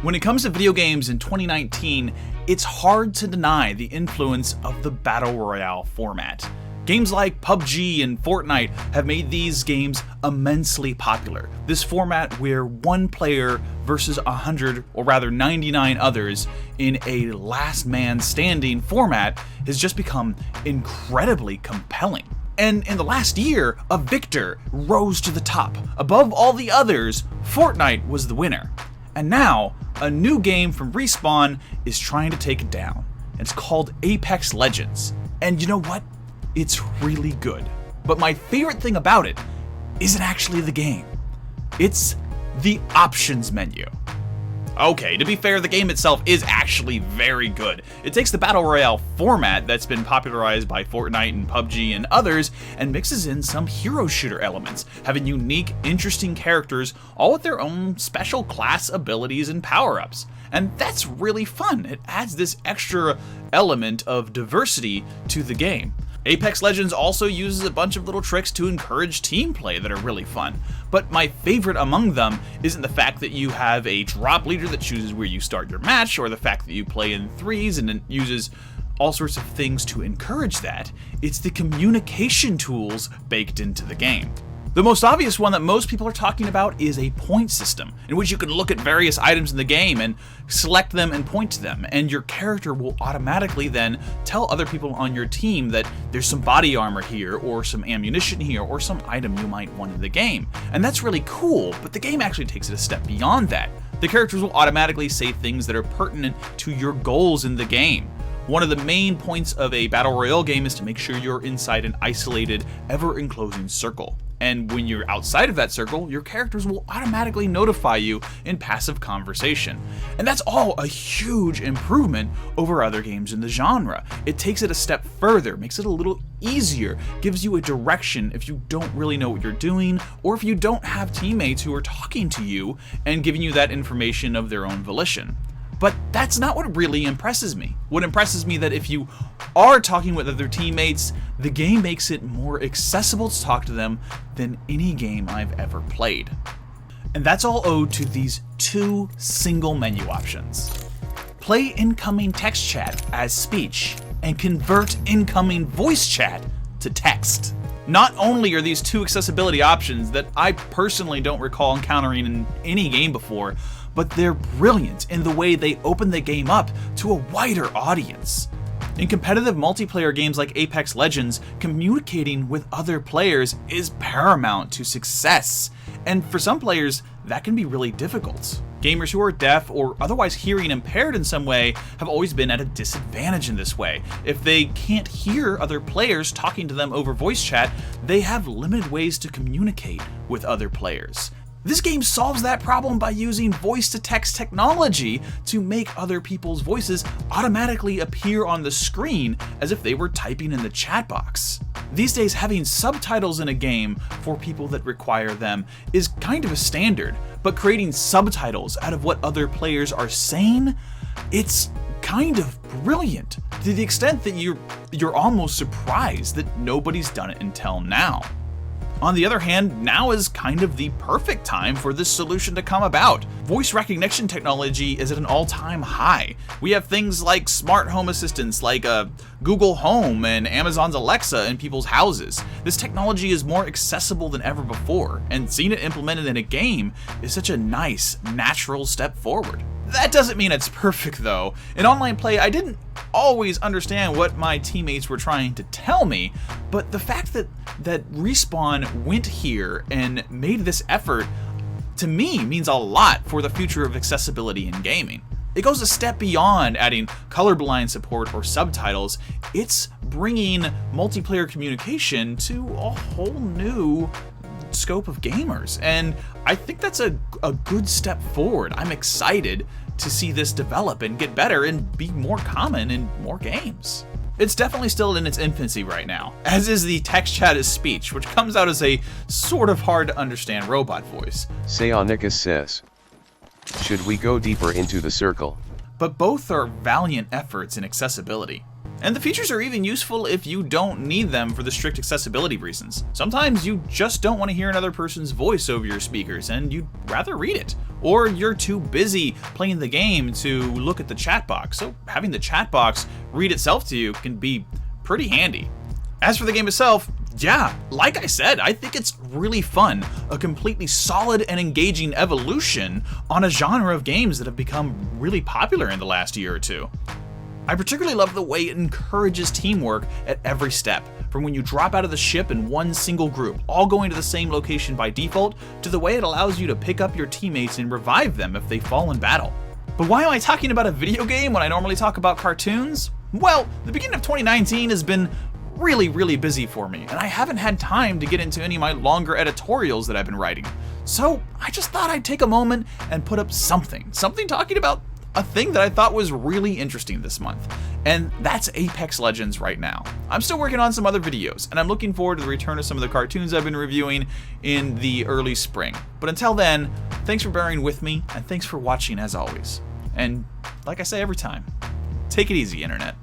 When it comes to video games in 2019, it's hard to deny the influence of the Battle Royale format. Games like PUBG and Fortnite have made these games immensely popular. This format where one player versus 100, or rather 99 others in a last man standing format has just become incredibly compelling. And in the last year, a victor rose to the top. Above all the others, Fortnite was the winner. And now, a new game from Respawn is trying to take it down. It's called Apex Legends. And you know what? It's really good. But my favorite thing about it isn't actually the game. It's the options menu. Okay, to be fair, the game itself is actually very good. It takes the Battle Royale format that's been popularized by Fortnite and PUBG and others and mixes in some hero shooter elements, having unique, interesting characters, all with their own special class abilities and power-ups. And that's really fun. It adds this extra element of diversity to the game. Apex Legends also uses a bunch of little tricks to encourage team play that are really fun, but my favorite among them isn't the fact that you have a drop leader that chooses where you start your match, or the fact that you play in threes and it uses all sorts of things to encourage that. It's the communication tools baked into the game. The most obvious one that most people are talking about is a point system, in which you can look at various items in the game and select them and point to them, and your character will automatically then tell other people on your team that there's some body armor here, or some ammunition here, or some item you might want in the game. And that's really cool, but the game actually takes it a step beyond that. The characters will automatically say things that are pertinent to your goals in the game. One of the main points of a Battle Royale game is to make sure you're inside an isolated, ever-enclosing circle. And when you're outside of that circle, your characters will automatically notify you in passive conversation. And that's all a huge improvement over other games in the genre. It takes it a step further, makes it a little easier, gives you a direction if you don't really know what you're doing, or if you don't have teammates who are talking to you and giving you that information of their own volition. But that's not what really impresses me. What impresses me that if you are talking with other teammates, the game makes it more accessible to talk to them than any game I've ever played. And that's all owed to these two single menu options. Play incoming text chat as speech, and convert incoming voice chat to text. Not only are these two accessibility options that I personally don't recall encountering in any game before, but they're brilliant in the way they open the game up to a wider audience. In competitive multiplayer games like Apex Legends, communicating with other players is paramount to success, and for some players, that can be really difficult. Gamers who are deaf or otherwise hearing impaired in some way have always been at a disadvantage in this way. If they can't hear other players talking to them over voice chat, they have limited ways to communicate with other players. This game solves that problem by using voice-to-text technology to make other people's voices automatically appear on the screen as if they were typing in the chat box. These days, having subtitles in a game for people that require them is kind of a standard, but creating subtitles out of what other players are saying, it's kind of brilliant, to the extent that you're almost surprised that nobody's done it until now. On the other hand, now is kind of the perfect time for this solution to come about. Voice recognition technology is at an all-time high. We have things like smart home assistants like Google Home and Amazon's Alexa in people's houses. This technology is more accessible than ever before, and seeing it implemented in a game is such a nice, natural step forward. That doesn't mean it's perfect though. In online play, I didn't always understand what my teammates were trying to tell me, but the fact that Respawn went here and made this effort, to me, means a lot for the future of accessibility in gaming. It goes a step beyond adding colorblind support or subtitles. It's bringing multiplayer communication to a whole new scope of gamers, and I think that's a good step forward. I'm excited to see this develop and get better and be more common in more games. It's definitely still in its infancy right now, as is the text chat as speech, which comes out as a sort of hard to understand robot voice. Sayonicus says, should we go deeper into the circle? But both are valiant efforts in accessibility. And the features are even useful if you don't need them for the strict accessibility reasons. Sometimes you just don't want to hear another person's voice over your speakers and you'd rather read it. Or you're too busy playing the game to look at the chat box, so having the chat box read itself to you can be pretty handy. As for the game itself, yeah, like I said, I think it's really fun. A completely solid and engaging evolution on a genre of games that have become really popular in the last year or two. I particularly love the way it encourages teamwork at every step, from when you drop out of the ship in one single group, all going to the same location by default, to the way it allows you to pick up your teammates and revive them if they fall in battle. But why am I talking about a video game when I normally talk about cartoons? Well, the beginning of 2019 has been really busy for me, and I haven't had time to get into any of my longer editorials that I've been writing. So I just thought I'd take a moment and put up something talking about a thing that I thought was really interesting this month, and that's Apex Legends right now. I'm still working on some other videos, and I'm looking forward to the return of some of the cartoons I've been reviewing in the early spring. But until then, thanks for bearing with me, and thanks for watching as always. And like I say every time, take it easy, Internet.